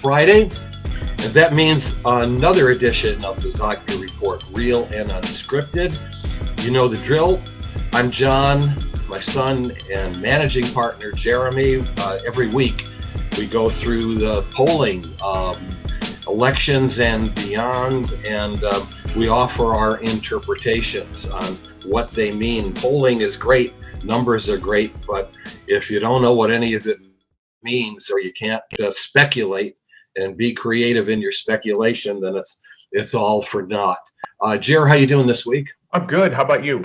Friday, and that means another edition of the Zogby Report, Real and Unscripted. You know the drill. I'm John, my son and managing partner, Jeremy. Every week we go through the polling, elections and beyond, and we offer our interpretations on what they mean. Polling is great, numbers are great, but if you don't know what any of it means, or you can't speculate and be creative in your speculation, then it's all for naught. Jer, how you doing this week? I'm good. How about you?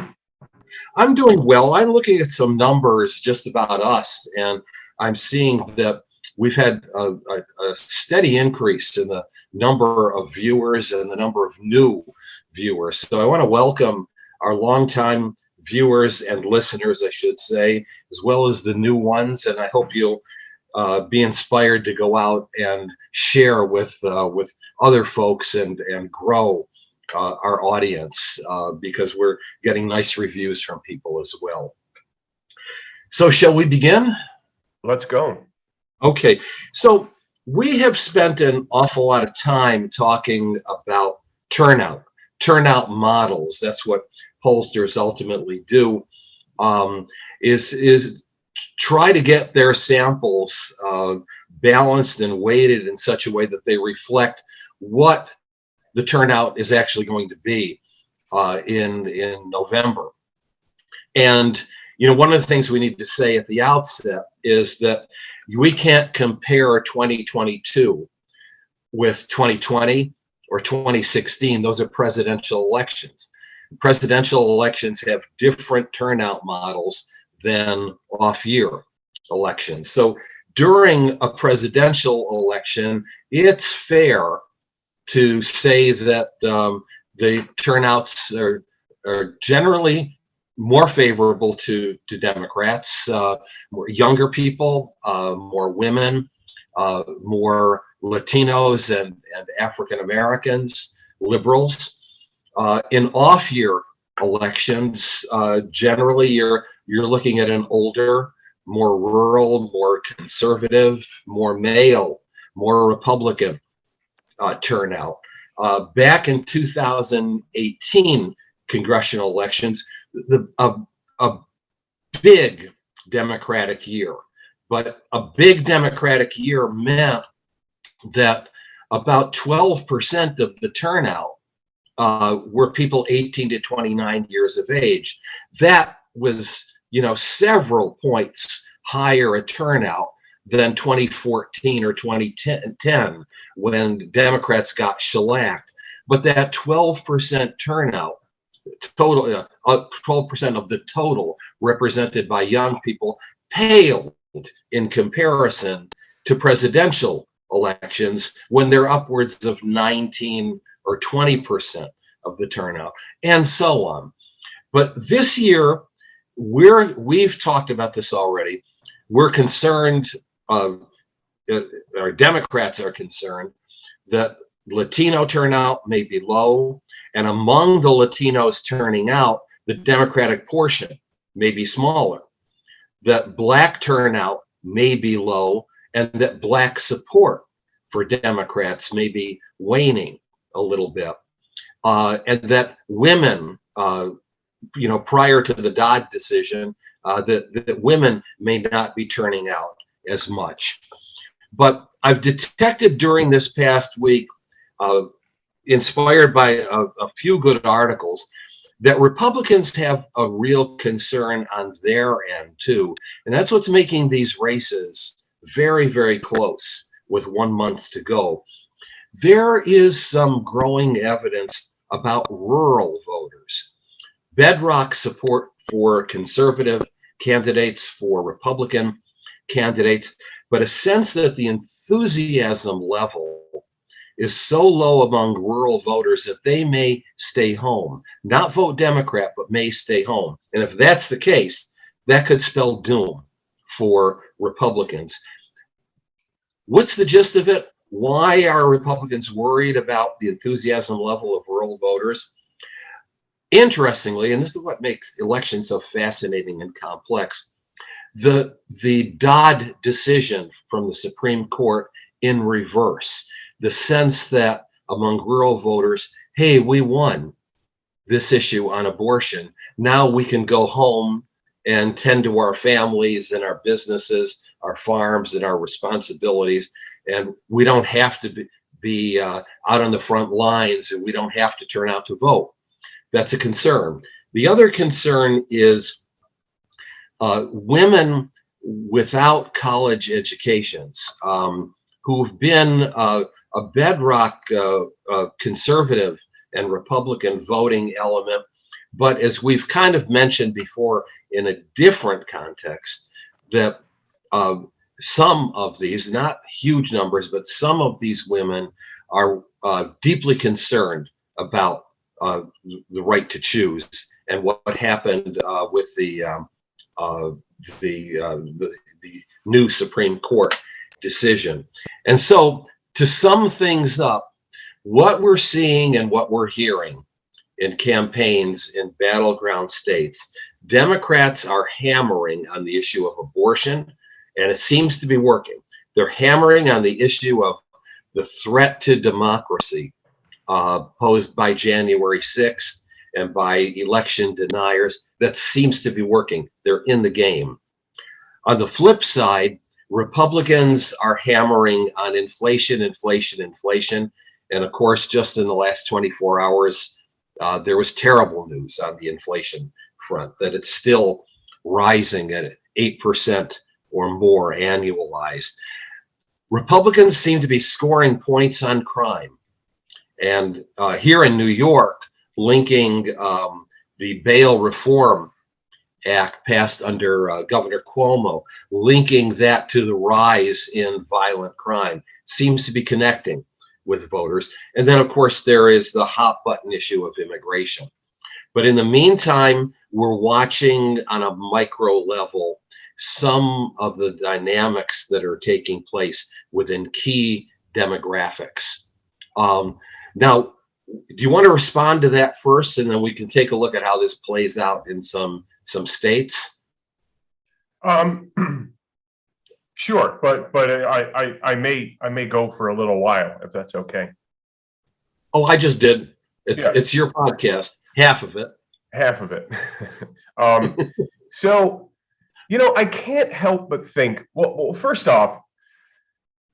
I'm doing well. I'm looking at some numbers just about us, and I'm seeing that we've had a steady increase in the number of viewers and the number of new viewers. So I want to welcome our longtime viewers and listeners, I should say, as well as the new ones, and I hope you'll be inspired to go out and share with other folks and grow our audience, because we're getting nice reviews from people as well. So shall we begin? Let's go. Okay, so we have spent an awful lot of time talking about turnout models. That's what pollsters ultimately do, is try to get their samples balanced and weighted in such a way that they reflect what the turnout is actually going to be in November. And one of the things we need to say at the outset is that we can't compare 2022 with 2020 or 2016. Those are presidential elections. Presidential elections have different turnout models than off-year elections. So during a presidential election, it's fair to say that the turnouts are generally more favorable to Democrats, more younger people, more women, more Latinos and African Americans, liberals. In off-year elections, generally you're looking at an older, more rural, more conservative, more male, more Republican turnout. Back in 2018 congressional elections, a big Democratic year, but a big Democratic year meant that about 12% of the turnout were people 18 to 29 years of age. That was, several points higher a turnout than 2014 or 2010 when Democrats got shellacked. But that 12% turnout, total 12% of the total represented by young people, paled in comparison to presidential elections when they're upwards of 19 or 20% of the turnout, and so on. But this year, we've talked about this already. We're concerned, our Democrats are concerned that Latino turnout may be low, and among the Latinos turning out, the Democratic portion may be smaller, that Black turnout may be low, and that Black support for Democrats may be waning a little bit, and that women, prior to the Dodd decision, that women may not be turning out as much. But I've detected during this past week, inspired by a few good articles, that Republicans have a real concern on their end too. And that's what's making these races very, very close with 1 month to go. There is some growing evidence about rural voters. Bedrock support for conservative candidates, for Republican candidates, but a sense that the enthusiasm level is so low among rural voters that they may stay home, not vote Democrat, but may stay home. And if that's the case, that could spell doom for Republicans. What's the gist of it? Why are Republicans worried about the enthusiasm level of rural voters? Interestingly, and this is what makes elections so fascinating and complex, the Dodd decision from the Supreme Court in reverse. The sense that among rural voters, hey, we won this issue on abortion. Now we can go home and tend to our families and our businesses, our farms and our responsibilities. And we don't have to be out on the front lines, and we don't have to turn out to vote. That's a concern. The other concern is women without college educations who've been a bedrock conservative and Republican voting element. But as we've kind of mentioned before in a different context, that some of these, not huge numbers, but some of these women are deeply concerned about the right to choose and what happened with the new Supreme Court decision. And so, to sum things up, what we're seeing and what we're hearing in campaigns in battleground states, Democrats are hammering on the issue of abortion, and it seems to be working. They're hammering on the issue of the threat to democracy posed by January 6th and by election deniers. That seems to be working. They're in the game. On the flip side, Republicans are hammering on inflation. And of course, just in the last 24 hours, there was terrible news on the inflation front, that it's still rising at 8% or more annualized. Republicans seem to be scoring points on crime. And here in New York, linking the Bail Reform Act passed under Governor Cuomo, linking that to the rise in violent crime, seems to be connecting with voters. And then, of course, there is the hot button issue of immigration. But in the meantime, we're watching on a micro level some of the dynamics that are taking place within key demographics. Now, do you want to respond to that first, and then we can take a look at how this plays out in some states? Sure, but I may go for a little while if that's okay. Oh, I just did. It's your podcast, half of it. Half of it. So, I can't help but think. Well, first off,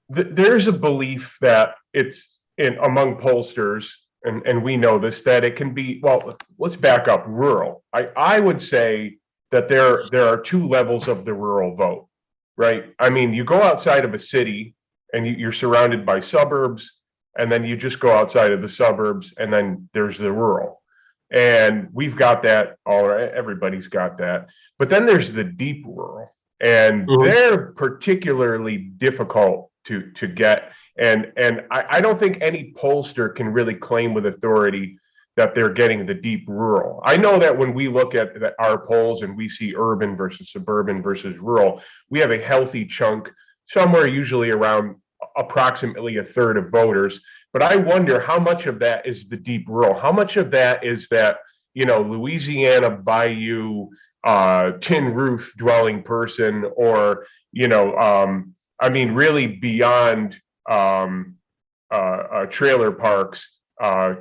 there's a belief that it's among pollsters, and we know this, that it can be. Well, let's back up. Rural. I would say that there are two levels of the rural vote. Right. I mean, you go outside of a city and you're surrounded by suburbs, and then you just go outside of the suburbs, and then there's the rural. And we've got that all right. Everybody's got that. But then there's the deep rural, and they're particularly difficult to get. And I don't think any pollster can really claim with authority that they're getting the deep rural. I know that when we look at our polls and we see urban versus suburban versus rural, we have a healthy chunk, somewhere usually around approximately a third of voters. But I wonder how much of that is the deep rural? How much of that is that, Louisiana bayou, tin roof dwelling person, or, really beyond trailer parks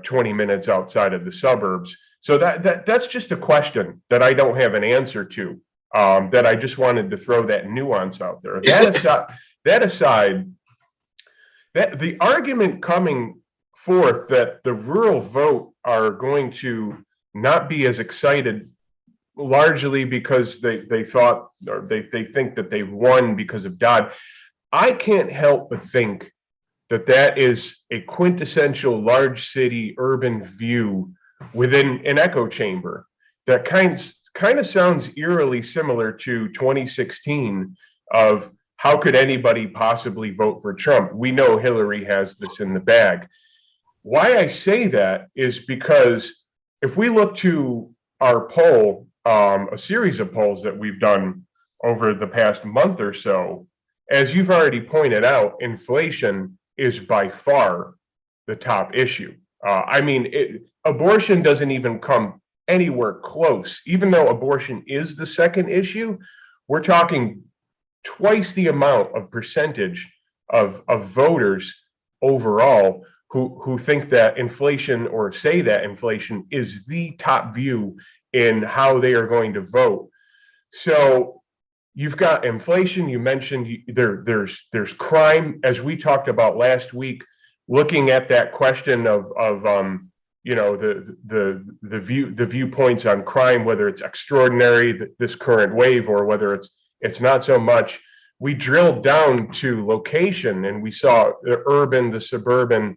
20 minutes outside of the suburbs. So that's just a question that I don't have an answer to, that I just wanted to throw that nuance out there. That aside, that the argument coming forth that the rural vote are going to not be as excited, largely because they thought, or they think that they won because of Dodd. I can't help but think that is a quintessential large city urban view within an echo chamber that kind of sounds eerily similar to 2016 of how could anybody possibly vote for Trump? We know Hillary has this in the bag. Why I say that is because if we look to our poll, a series of polls that we've done over the past month or so, as you've already pointed out, inflation is by far the top issue. Abortion doesn't even come anywhere close. Even though abortion is the second issue, we're talking twice the amount of percentage of voters overall who think that inflation, or say that inflation is the top view in how they are going to vote. So you've got inflation. You mentioned there's crime, as we talked about last week, looking at that question of the viewpoints on crime, whether it's extraordinary, this current wave, or whether it's not so much. We drilled down to location, and we saw the urban, the suburban,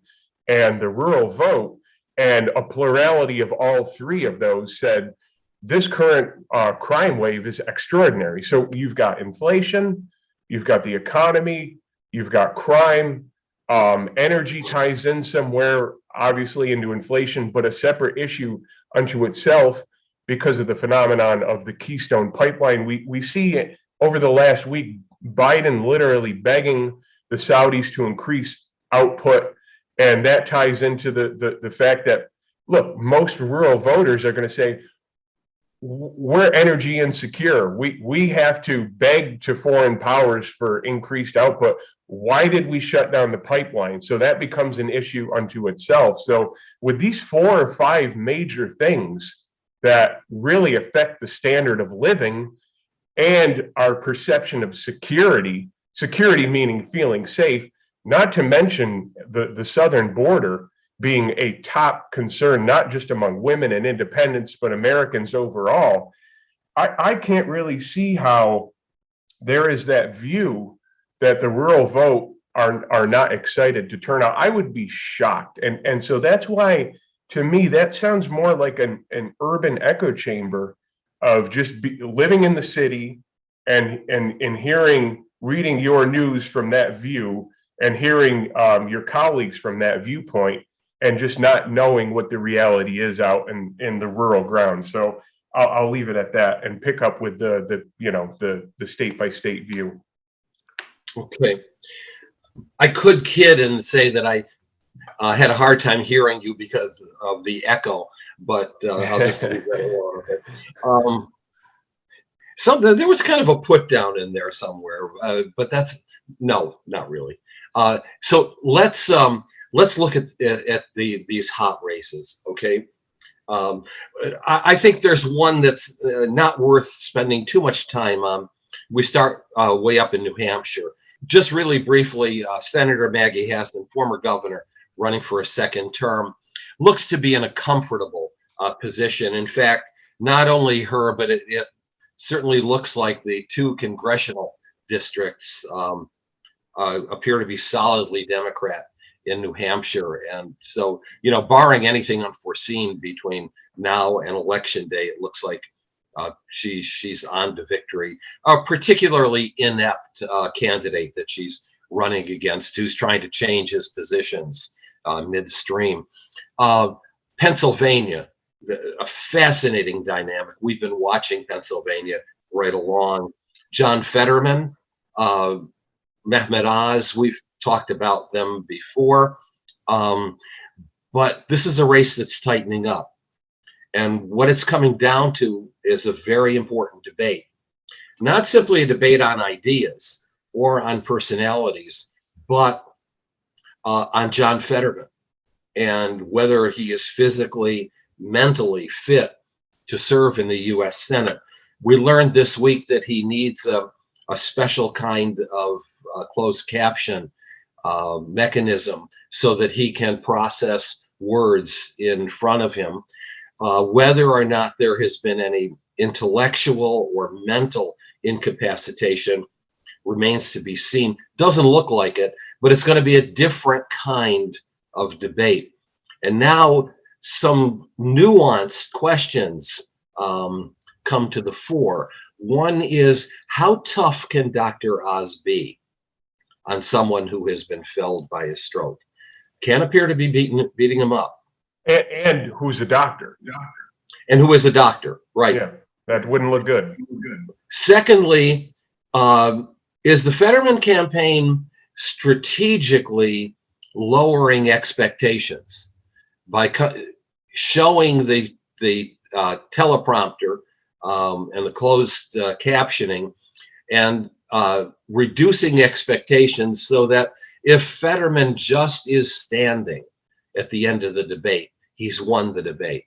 and the rural vote, and a plurality of all three of those said this current crime wave is extraordinary. So you've got inflation, you've got the economy, you've got crime. Energy ties in somewhere, obviously, into inflation, but a separate issue unto itself because of the phenomenon of the Keystone Pipeline. We see over the last week Biden literally begging the Saudis to increase output, and that ties into the fact that, look, most rural voters are going to say, we're energy insecure. We have to beg to foreign powers for increased output. Why did we shut down the pipeline? So that becomes an issue unto itself. So with these 4 or 5 major things that really affect the standard of living and our perception of security meaning feeling safe, not to mention the southern border being a top concern, not just among women and independents, but Americans overall, I can't really see how there is that view that the rural vote are not excited to turn out. I would be shocked. And so that's why, to me, that sounds more like an urban echo chamber of just living in the city and reading your news from that view, and hearing your colleagues from that viewpoint, and just not knowing what the reality is out in the rural ground. So I'll leave it at that and pick up with the state by state view. Okay. I could kid and say that I had a hard time hearing you because of the echo, but I'll just leave that alone. There was kind of a put down in there somewhere, but that's no, not really. So let's look at these hot races. Okay. I think there's one that's not worth spending too much time on. We start way up in New Hampshire. Just really briefly, Senator Maggie Hassan, former governor, running for a second term, looks to be in a comfortable position. In fact, not only her, but it certainly looks like the 2 congressional districts appear to be solidly Democrat in New Hampshire. And so, barring anything unforeseen between now and election day, it looks like she's on to victory. A particularly inept candidate that she's running against, who's trying to change his positions midstream. Pennsylvania, a fascinating dynamic. We've been watching Pennsylvania right along. John Fetterman, Mehmet Oz, we've talked about them before. But this is a race that's tightening up. And what it's coming down to is a very important debate. Not simply a debate on ideas or on personalities, but on John Fetterman and whether he is physically, mentally fit to serve in the U.S. Senate. We learned this week that he needs a special kind of closed caption mechanism so that he can process words in front of him. Whether or not there has been any intellectual or mental incapacitation remains to be seen. Doesn't look like it, but it's going to be a different kind of debate. And now some nuanced questions come to the fore. One is, how tough can Dr. Oz be on someone who has been felled by a stroke? Can appear to be beating him up. And who's a doctor. And who is a doctor, right? Yeah, that wouldn't look good. Secondly, is the Fetterman campaign strategically lowering expectations by showing the teleprompter and the closed captioning and reducing expectations so that if Fetterman just is standing at the end of the debate, he's won the debate.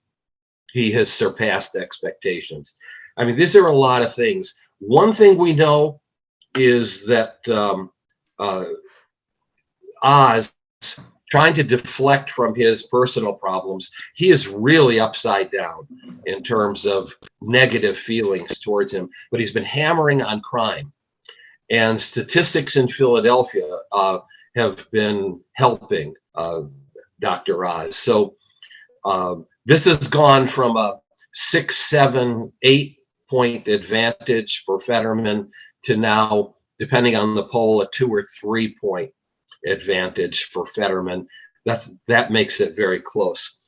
He has surpassed expectations. I mean, these are a lot of things. One thing we know is that Oz, trying to deflect from his personal problems, he is really upside down in terms of negative feelings towards him. But he's been hammering on crime. And statistics in Philadelphia have been helping Dr. Oz. So this has gone from a 6, 7, 8-point advantage for Fetterman to now, depending on the poll, a 2 or 3-point advantage for Fetterman. That makes it very close.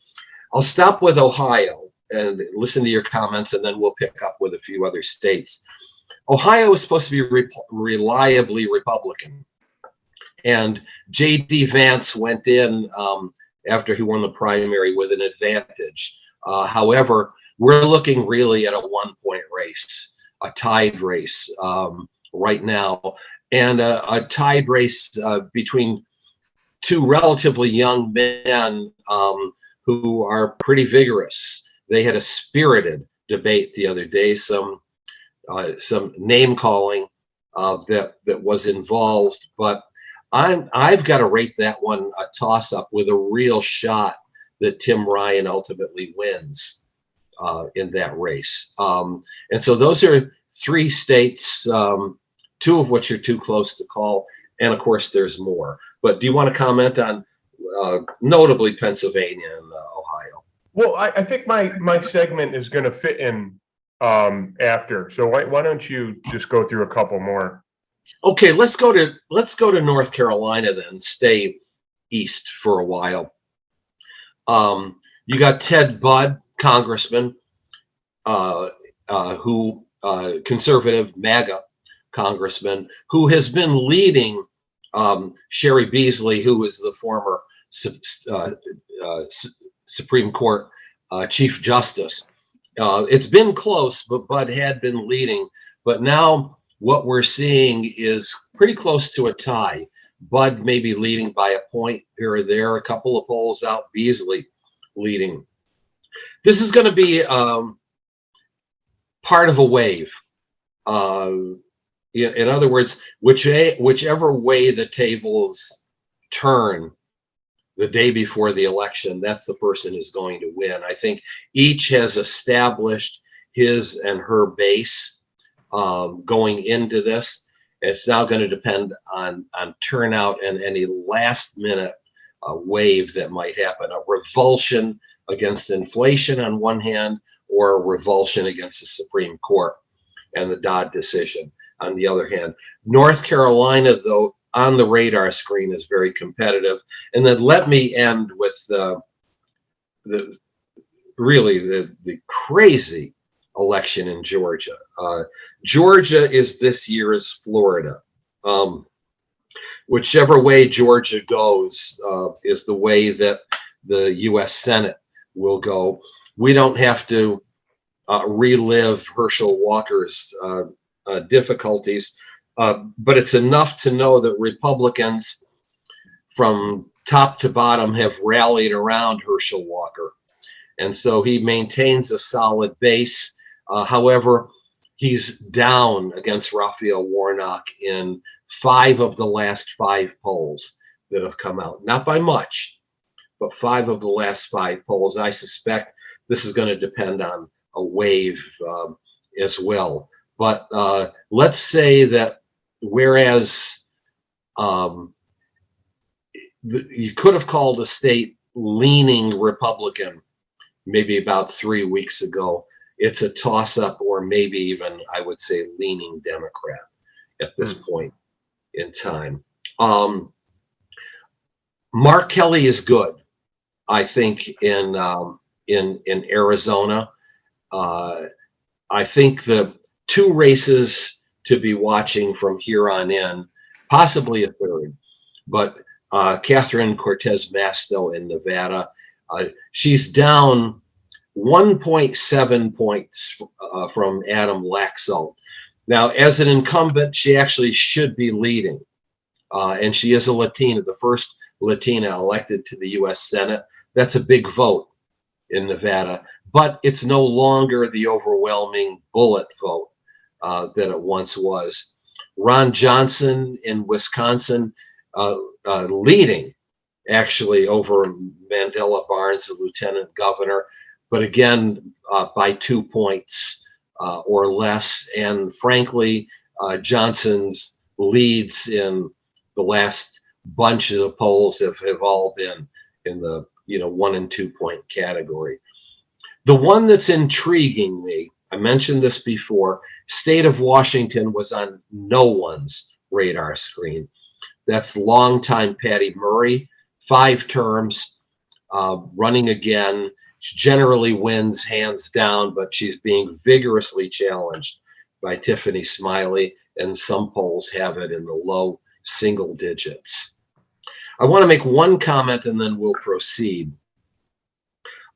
I'll stop with Ohio and listen to your comments, and then we'll pick up with a few other states. Ohio is supposed to be reliably Republican, and J.D. Vance went in after he won the primary with an advantage. However, we're looking really at a 1-point race, a tied race right now, and a tied race between two relatively young men who are pretty vigorous. They had a spirited debate the other day, some name calling that was involved, but I've got to rate that one a toss up with a real shot that Tim Ryan ultimately wins in that race. And so those are 3 states, 2 of which are too close to call, and of course there's more. But do you want to comment on notably Pennsylvania and Ohio? Well, I think my segment is going to fit in after. So why don't you just go through a couple more? Okay, let's go to North Carolina then. Stay east for a while. You got Ted Budd, congressman, who conservative MAGA congressman, who has been leading Sherry Beasley, who is the former Supreme Court Chief Justice. It's been close, but Budd had been leading. But now what we're seeing is pretty close to a tie. Budd may be leading by a point here or there, a couple of polls out, Beasley leading. This is going to be part of a wave. In other words, whichever way the tables turn the day before the election, that's the person who's going to win. I think each has established his and her base going into this. It's now going to depend on turnout and any last minute wave that might happen, a revulsion against inflation on one hand, or a revulsion against the Supreme Court and the Dodd decision on the other hand. North Carolina, though, on the radar screen is very competitive. And then let me end with the crazy election in Georgia. Georgia is this year's Florida. Whichever way Georgia goes is the way that the U.S. Senate will go. We don't have to relive Herschel Walker's difficulties, but it's enough to know that Republicans from top to bottom have rallied around Herschel Walker. And so he maintains a solid base. However, he's down against Raphael Warnock in 5 of the last 5 polls that have come out. Not by much, but 5 of the last 5 polls. I suspect this is going to depend on a wave as well. But let's say that whereas you could have called a state leaning Republican maybe about 3 weeks ago, it's a toss-up, or maybe even, I would say, leaning Democrat at this point in time. Mark Kelly is good, I think, in Arizona. I think the 2 races to be watching from here on in, possibly a third, but Catherine Cortez Masto in Nevada, she's down 1.7 points from Adam Laxalt. Now, as an incumbent, she actually should be leading. And she is a Latina, the first Latina elected to the U.S. Senate. That's a big vote in Nevada, but it's no longer the overwhelming bullet vote that it once was. Ron Johnson in Wisconsin leading actually over Mandela Barnes, the lieutenant governor, but again by 2 points or less. And frankly, Johnson's leads in the last bunch of the polls have all been in the 1 and 2 point category. The one that's intriguing me, I mentioned this before, state of Washington was on no one's radar screen. That's longtime Patty Murray, 5 terms, running again. She generally wins hands down, but she's being vigorously challenged by Tiffany Smiley, and some polls have it in the low single digits. I want to make one comment and then we'll proceed.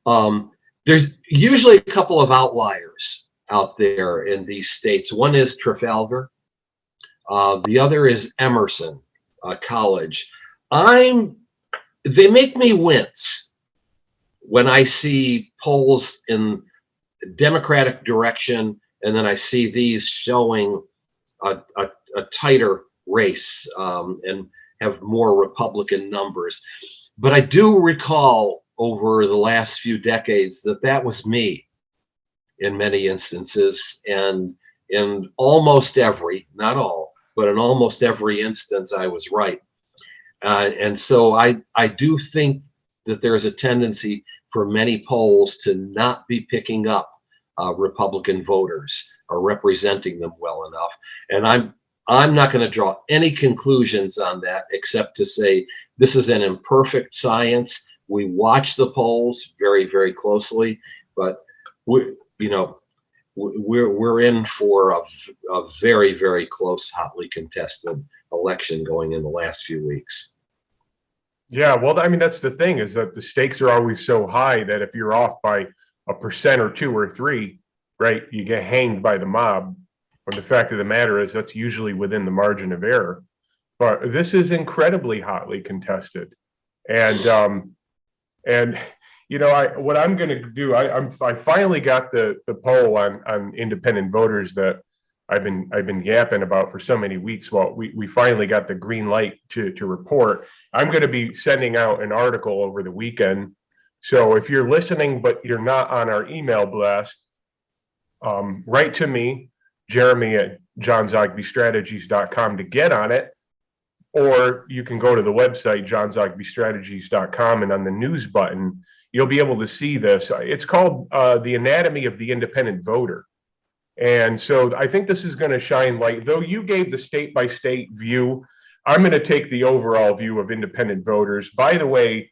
There's usually a couple of outliers out there in these states. One is Trafalgar. The other is Emerson College. They make me wince when I see polls in Democratic direction, and then I see these showing a tighter race and have more Republican numbers. But I do recall over the last few decades that was me in many instances, and in almost every, not all, but in almost every instance I was right. And so I do think that there's a tendency for many polls to not be picking up Republican voters or representing them well enough. And I'm not going to draw any conclusions on that except to say this is an imperfect science. We watch the polls very, very closely, but we're in for a very, very close, hotly contested election going in the last few weeks. Yeah, well, I mean, that's the thing, is that the stakes are always so high that if you're off by 1% or 2 or 3, right, you get hanged by the mob. When the fact of the matter is that's usually within the margin of error. But this is incredibly hotly contested, and what I'm going to do, I finally got the poll on independent voters that I've been yapping about for so many weeks. Well, we finally got the green light to report. I'm going to be sending out an article over the weekend. So if you're listening but you're not on our email blast, write to me, Jeremy at johnzogbystrategies.com, to get on it. Or you can go to the website, johnzogbystrategies.com, and on the news button, you'll be able to see this. It's called The Anatomy of the Independent Voter. And so I think this is going to shine light. Though you gave the state-by-state view, I'm going to take the overall view of independent voters. By the way,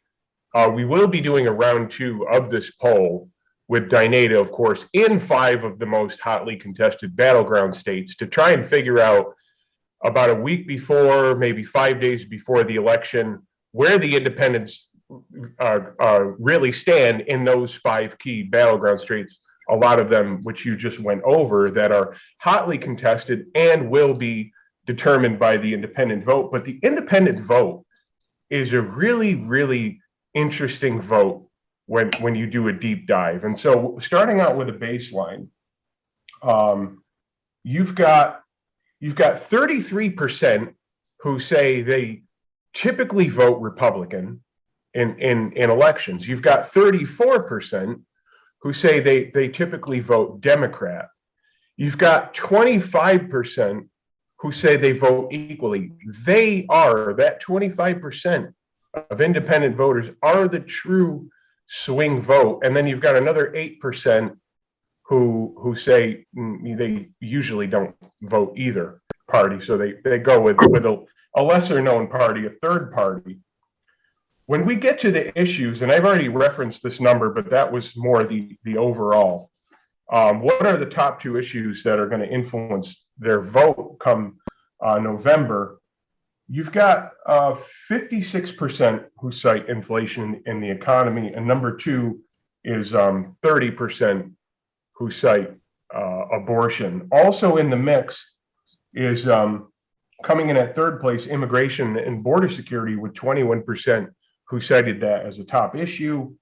we will be doing a round 2 of this poll with Dinata, of course, in 5 of the most hotly contested battleground states to try and figure out about a week before, maybe 5 days before the election, where the independents really stand in those 5 key battleground states, a lot of them which you just went over, that are hotly contested and will be determined by the independent vote. But the independent vote is a really, really interesting vote when you do a deep dive. And so starting out with a baseline, you've got 33% who say they typically vote Republican in elections. You've got 34% who say they typically vote Democrat. You've got 25% who say they vote equally. That 25% of independent voters are the true swing vote. And then you've got another 8% who say they usually don't vote either party. So they go with a lesser known party, a third party. When we get to the issues, and I've already referenced this number, but that was more the overall. What are the top 2 issues that are going to influence their vote come November? You've got 56% who cite inflation in the economy, and number 2 is 30% who cite abortion. Also in the mix is coming in at third place, immigration and border security, with 21% who cited that as a top issue.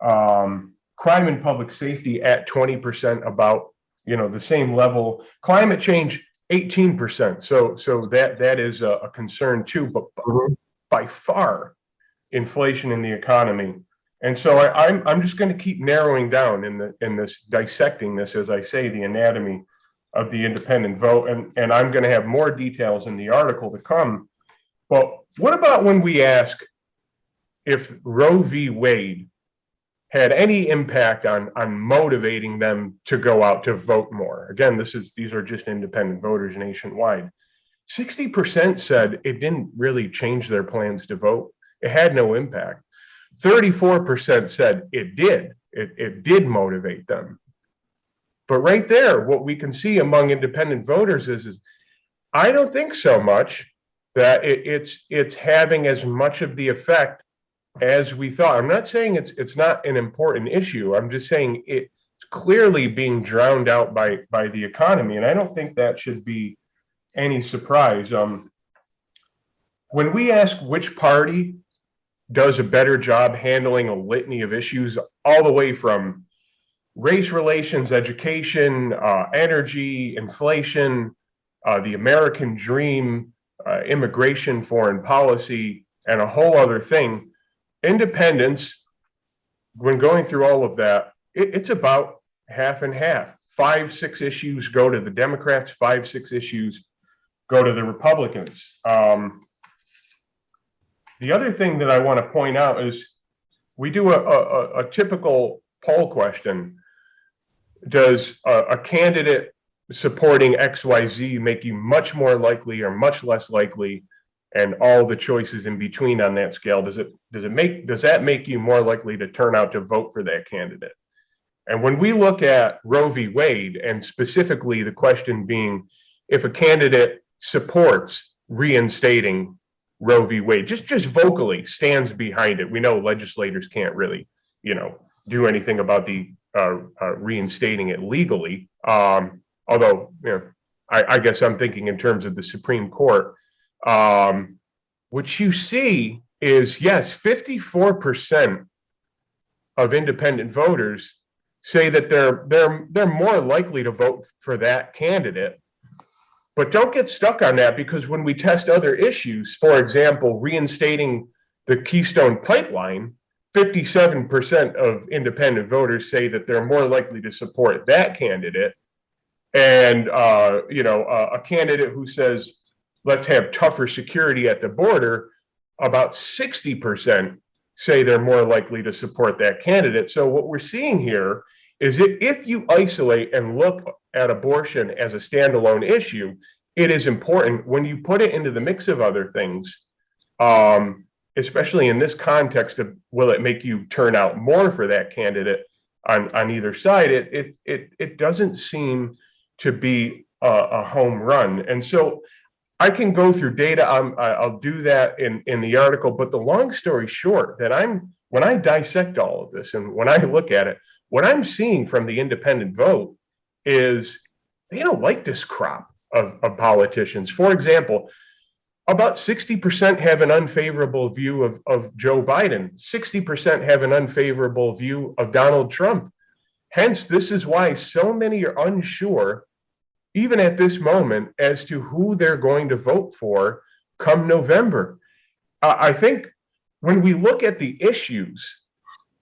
Crime and public safety at 20%, about the same level. Climate change 18%. So that is a concern too, but by far inflation in the economy. And so I'm just going to keep narrowing down in this dissecting this, as I say, the anatomy of the independent vote, and I'm going to have more details in the article to come. But what about when we ask if Roe v. Wade had any impact on motivating them to go out to vote more? Again, these are just independent voters nationwide. 60% said it didn't really change their plans to vote. It had no impact. 34% said it did. It did motivate them. But right there, what we can see among independent voters is I don't think so much that it's having as much of the effect as we thought. I'm not saying it's not an important issue. I'm just saying it's clearly being drowned out by the economy, and I don't think that should be any surprise. When we ask which party does a better job handling a litany of issues, all the way from race relations, education, energy, inflation, the American dream, immigration, foreign policy, and a whole other thing, independents, when going through all of that, it's about half and half. 5-6 issues go to the Democrats, 5-6 issues go to the Republicans. The other thing that I want to point out is we do a typical poll question. Does a candidate supporting XYZ make you much more likely or much less likely, and all the choices in between on that scale? Does that make you more likely to turn out to vote for that candidate? And when we look at Roe v. Wade, and specifically the question being if a candidate supports reinstating Roe v. Wade, just vocally stands behind it. We know legislators can't really, do anything about the reinstating it legally. Although, I guess I'm thinking in terms of the Supreme Court. What you see is, yes, 54% of independent voters say that they're more likely to vote for that candidate. But don't get stuck on that, because when we test other issues, for example, reinstating the Keystone Pipeline, 57% of independent voters say that they're more likely to support that candidate. And, a candidate who says, let's have tougher security at the border, about 60% say they're more likely to support that candidate. So what we're seeing here is if you isolate and look at abortion as a standalone issue, it is important. When you put it into the mix of other things, especially in this context of will it make you turn out more for that candidate on either side, it doesn't seem to be a home run. And so I can go through data. I'll do that in the article. But the long story short, when I dissect all of this and when I look at it, what I'm seeing from the independent vote is they don't like this crop of politicians. For example, about 60% have an unfavorable view of Joe Biden. 60% have an unfavorable view of Donald Trump. Hence, this is why so many are unsure, even at this moment, as to who they're going to vote for come November. I think when we look at the issues,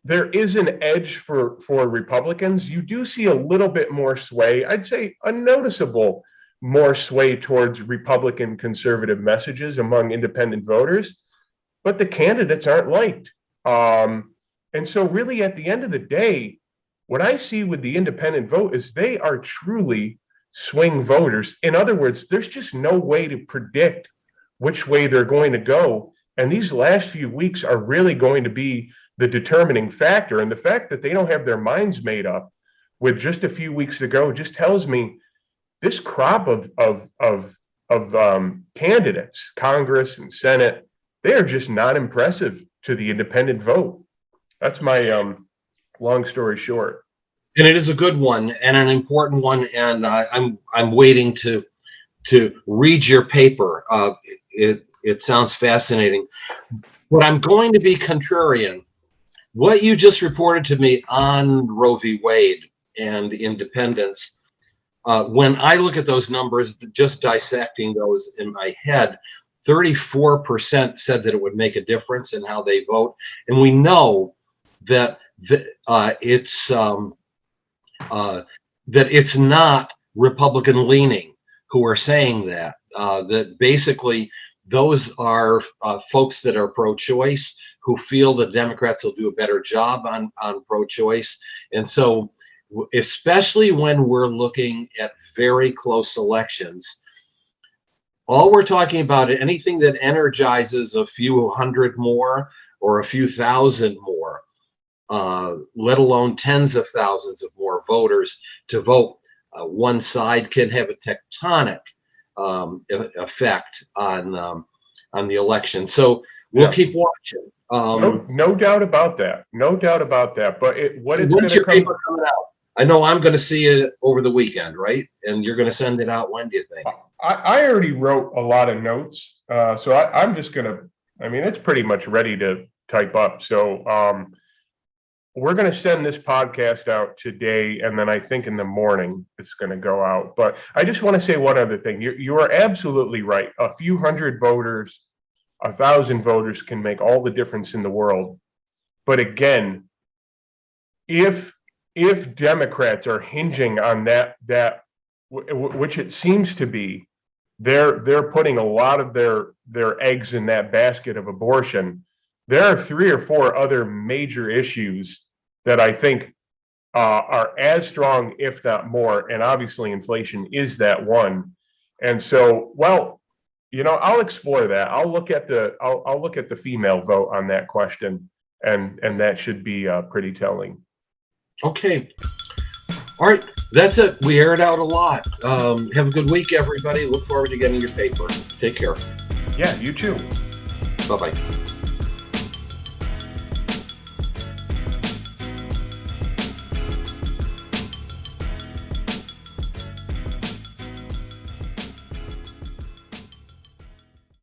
there is an edge for Republicans. You do see a little bit more sway. I'd say a noticeable more sway towards Republican conservative messages among independent voters, but the candidates aren't liked. And so really at the end of the day, what I see with the independent vote is they are truly swing voters. In other words, there's just no way to predict which way they're going to go. And these last few weeks are really going to be the determining factor. And the fact that they don't have their minds made up with just a few weeks to go just tells me this crop of candidates, Congress and Senate, they are just not impressive to the independent vote. That's my long story short. And it is a good one and an important one. And I'm waiting to read your paper. It sounds fascinating. But I'm going to be contrarian. What you just reported to me on Roe v. Wade and independence, when I look at those numbers, just dissecting those in my head, 34% said that it would make a difference in how they vote. And we know that it's not Republican leaning who are saying that. That basically those are folks that are pro-choice who feel the Democrats will do a better job on pro-choice. And so, especially when we're looking at very close elections, all we're talking about, anything that energizes a few hundred more or a few thousand more, let alone tens of thousands of more voters to vote, one side can have a tectonic effect on the election. So we'll keep watching. No doubt about that. No doubt about that. But it's when's your paper coming out? I know I'm going to see it over the weekend, right? And you're going to send it out when, do you think? I already wrote a lot of notes, so I'm just going to. I mean, it's pretty much ready to type up. So we're going to send this podcast out today, and then I think in the morning it's going to go out. But I just want to say one other thing. You are absolutely right. A few hundred voters, 1,000 voters can make all the difference in the world. But again, if Democrats are hinging on that, which it seems to be, they're putting a lot of their eggs in that basket of abortion. There are 3 or 4 other major issues that I think are as strong, if not more. And obviously, inflation is that one. And so, well, I'll explore that. I'll look at the female vote on that question, and that should be pretty telling. Okay. All right. That's it. We aired out a lot. Have a good week, everybody. Look forward to getting your paper. Take care. Yeah, you too. Bye-bye.